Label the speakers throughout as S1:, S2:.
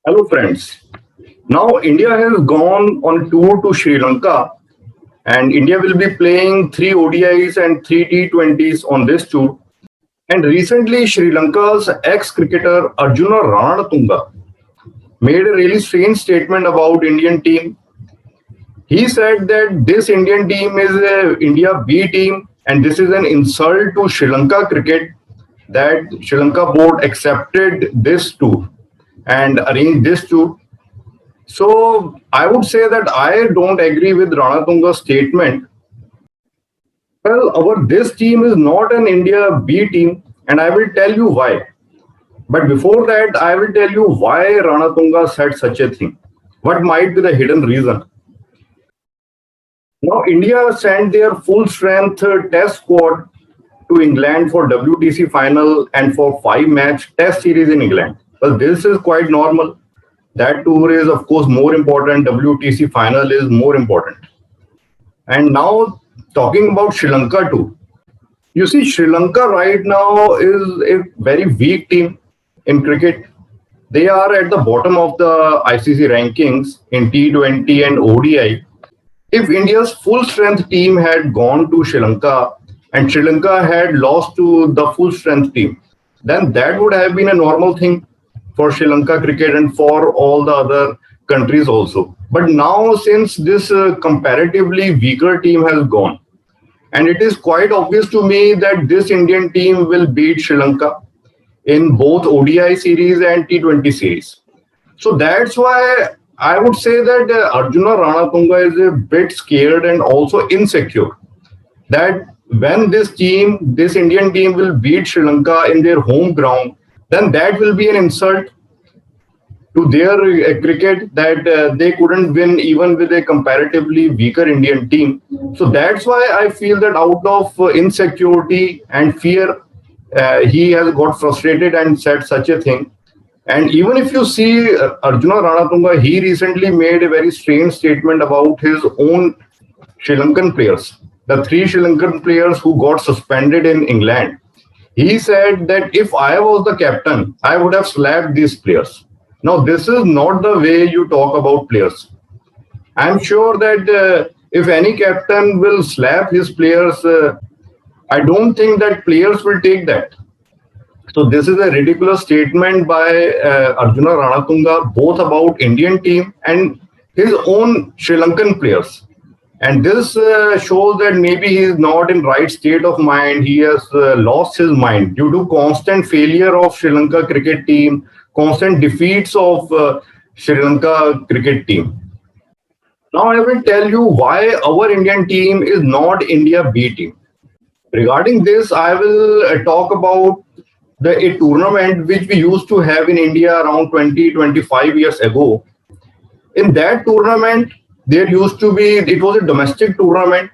S1: Hello, friends. Now, India has gone on a tour to Sri Lanka, and India will be playing three ODIs and three T20s on this tour. And recently, Sri Lanka's ex cricketer Arjuna Ranatunga made a really strange statement about Indian team. He said that this Indian team is a India B team, and this is an insult to Sri Lanka cricket that Sri Lanka board accepted this tour and arranged this tour. So I would say that I don't agree with Ranatunga's statement. Well, our this team is not an India B team, and I will tell you why. But before that, I will tell you why Ranatunga said such a thing. What might be the hidden reason? Now, India sent their full strength test squad to England for WTC final and for 5 match test series in England. Well, this is quite normal. That tour is, of course, more important. WTC final is more important. And now, talking about Sri Lanka too. You see, Sri Lanka right now is a very weak team in cricket. They are at the bottom of the ICC rankings in T20 and ODI. If India's full strength team had gone to Sri Lanka and Sri Lanka had lost to the full strength team, then that would have been a normal thing for Sri Lanka cricket and for all the other countries also. But now, since this comparatively weaker team has gone, and it is quite obvious to me that this Indian team will beat Sri Lanka in both ODI series and T20 series. So that's why I would say that Arjuna Ranatunga is a bit scared and also insecure that when this Indian team will beat Sri Lanka in their home ground, then that will be an insult to their cricket that they couldn't win even with a comparatively weaker Indian team. So that's why I feel that out of insecurity and fear, he has got frustrated and said such a thing. And even if you see Arjuna Ranatunga, he recently made a very strange statement about his own Sri Lankan players, the three Sri Lankan players who got suspended in England. He said that if I was the captain, I would have slapped these players. Now, this is not the way you talk about players. I'm sure that if any captain will slap his players, I don't think that players will take that. So this is a ridiculous statement by Arjuna Ranatunga, both about Indian team and his own Sri Lankan players. And this shows that maybe he is not in right state of mind. He has lost his mind due to constant failure of Sri Lanka cricket team, constant defeats of Sri Lanka cricket team. Now I will tell you why our Indian team is not India B team. Regarding this, I will talk about a tournament which we used to have in India around 20-25 years ago. In that tournament, there used to be, it was a domestic tournament,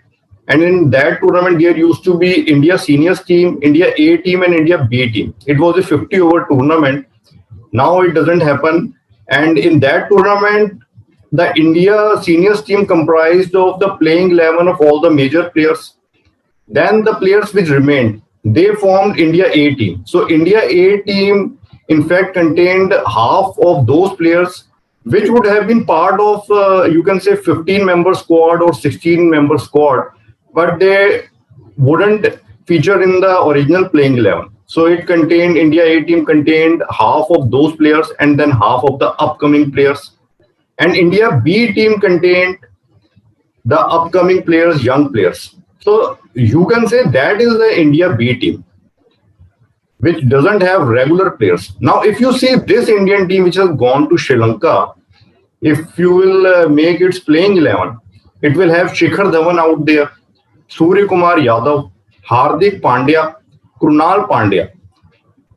S1: and in that tournament, there used to be India seniors team, India A team, and India B team. It was a 50-over tournament. Now it doesn't happen. And in that tournament, the India seniors team comprised of the playing 11 of all the major players. Then the players which remained, they formed India A team. So India A team, in fact, contained half of those players, which would have been part of, you can say, 15-member squad or 16-member squad, but they wouldn't feature in the original playing 11. So it contained, India A team contained half of those players and then half of the upcoming players. And India B team contained the upcoming players, young players. So you can say that is the India B team, which doesn't have regular players. Now, if you see this Indian team which has gone to Sri Lanka, if you will make its playing 11, it will have Shikhar Dhawan out there, Surya Kumar Yadav, Hardik Pandya, Krunal Pandya.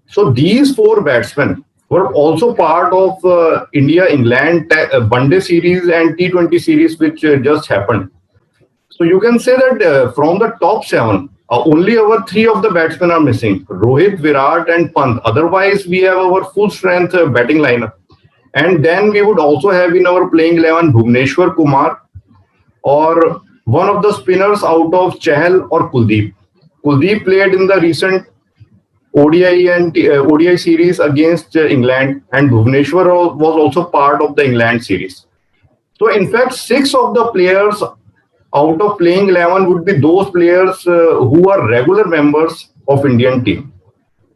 S1: So these four batsmen were also part of India-England One-Day series and T20 series which just happened. So you can say that from the top seven, only our three of the batsmen are missing: Rohit, Virat, and Pant. Otherwise, we have our full strength batting lineup. And then we would also have in our playing 11 Bhuvneshwar Kumar or one of the spinners out of Chahal or Kuldeep. Kuldeep played in the recent ODI series against England, and Bhuvneshwar was also part of the England series. So in fact, six of the players out of playing 11 would be those players who are regular members of Indian team,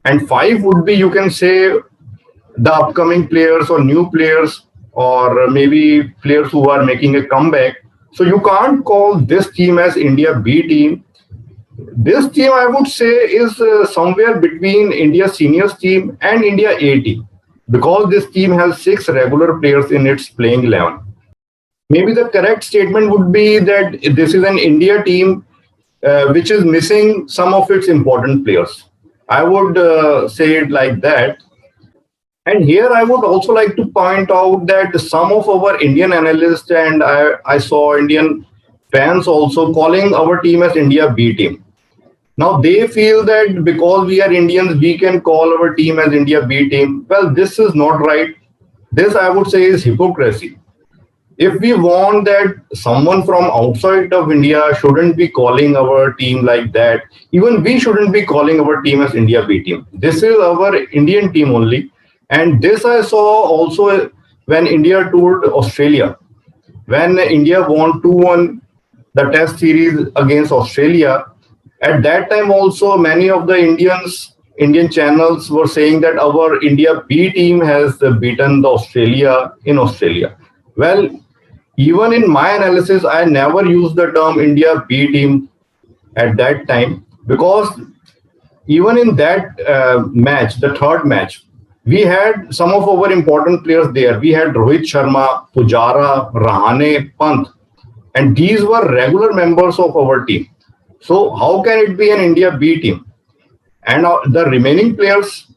S1: and five would be, you can say, the upcoming players or new players, or maybe players who are making a comeback. So you can't call this team as India B team. This team, I would say, is somewhere between India seniors team and India A team, because this team has six regular players in its playing 11. Maybe the correct statement would be that this is an India team which is missing some of its important players. I would say it like that. And here I would also like to point out that some of our Indian analysts, and I saw Indian fans also calling our team as India B team. Now they feel that because we are Indians, we can call our team as India B team. Well, this is not right. This, I would say, is hypocrisy. If we want that someone from outside of India shouldn't be calling our team like that, even we shouldn't be calling our team as India B team. This is our Indian team only. And this I saw also when India toured Australia. When India won 2-1 the test series against Australia, at that time also many of the Indian channels were saying that our India B team has beaten the Australia in Australia. Well, even in my analysis, I never used the term India B team at that time, because even in that match, the third match, we had some of our important players there. We had Rohit Sharma, Pujara, Rahane, Pant, and these were regular members of our team. So how can it be an India B team? And the remaining players,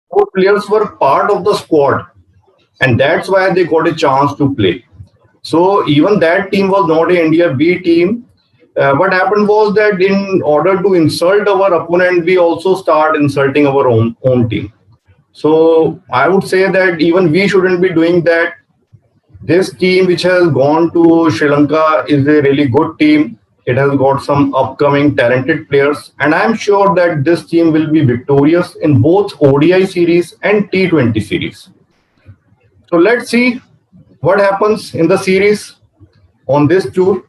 S1: four players were part of the squad, and that's why they got a chance to play. So even that team was not a India B team. What happened was that in order to insult our opponent, we also start insulting our own team. So I would say that even we shouldn't be doing that. This team, which has gone to Sri Lanka, is a really good team. It has got some upcoming talented players, and I'm sure that this team will be victorious in both ODI series and T20 series. So let's see what happens in the series on this tour.